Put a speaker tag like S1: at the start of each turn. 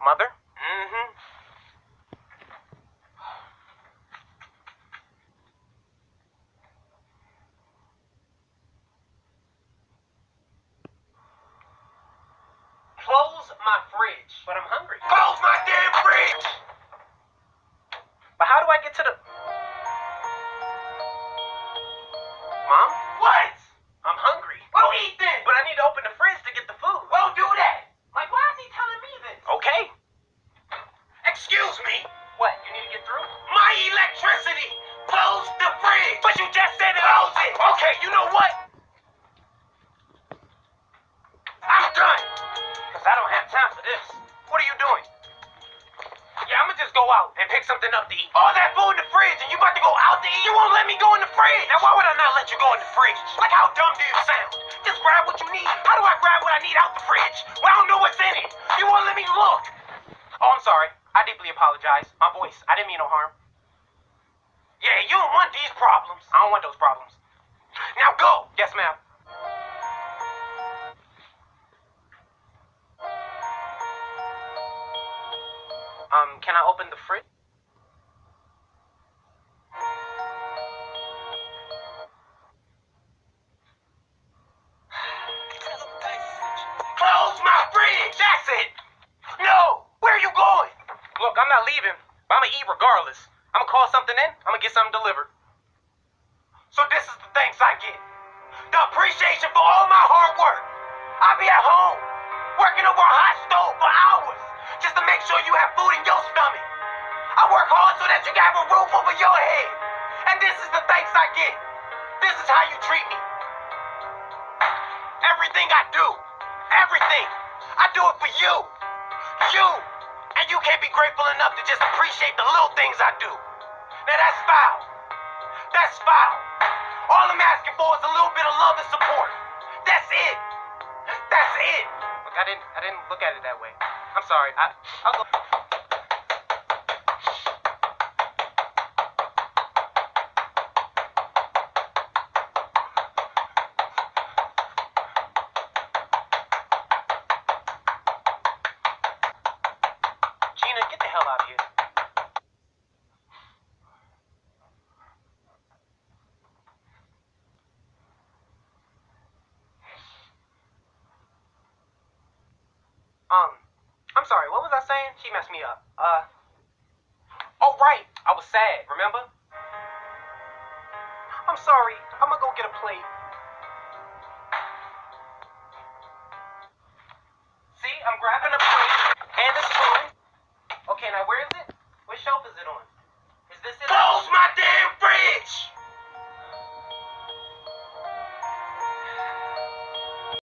S1: Mother? Mm-hmm. Close my fridge. But I'm hungry. Close my damn fridge! But how do I get to the... Mom? What? I'm hungry. Well, eat then. But I need to open the fridge to get the food. Well, do that. Like, why is he telling me this? Okay. Excuse me. What? You need to get through? My electricity. Close the fridge. But you just said it. Close it. Okay, you know what? I'm done. Because I don't have time for this. What are you doing? Yeah, I'm gonna just go out and pick something up to eat. All that food in the fridge and you about to go out to eat? You won't let me go in the fridge. Now why would I not let you go in the fridge? Like, how dumb do you sound? Just grab what you need. How do I grab what I need out the fridge? Well, I don't know what's in it. You won't let me look. Oh, I'm sorry. I deeply apologize. My voice. I didn't mean no harm. Yeah, you don't want these problems. I don't want those problems. Now go. Yes, ma'am. Can I open the fridge? Close my fridge! That's it! No! Where are you going? Look, I'm not leaving, but I'm gonna eat regardless. I'm gonna call something in, I'm gonna get something delivered. So this is the thanks I get. The appreciation for all my hard work. I'll be at home, working over a hot stove for hours, just to make sure you have food in your stomach. I work hard so that you can have a roof over your head. And this is the thanks I get. This is how you treat me. Everything I do, everything, I do it for you. You. And you can't be grateful enough to just appreciate the little things I do. Now that's foul. That's foul. All I'm asking for is a little bit of love and support. That's it. That's it. Look, I didn't look at it that way. I'm sorry. I'll go. Gina, get the hell out of here. I'm sorry, what was I saying? She messed me up. Oh right, I was sad, remember? I'm sorry, I'm gonna go get a plate.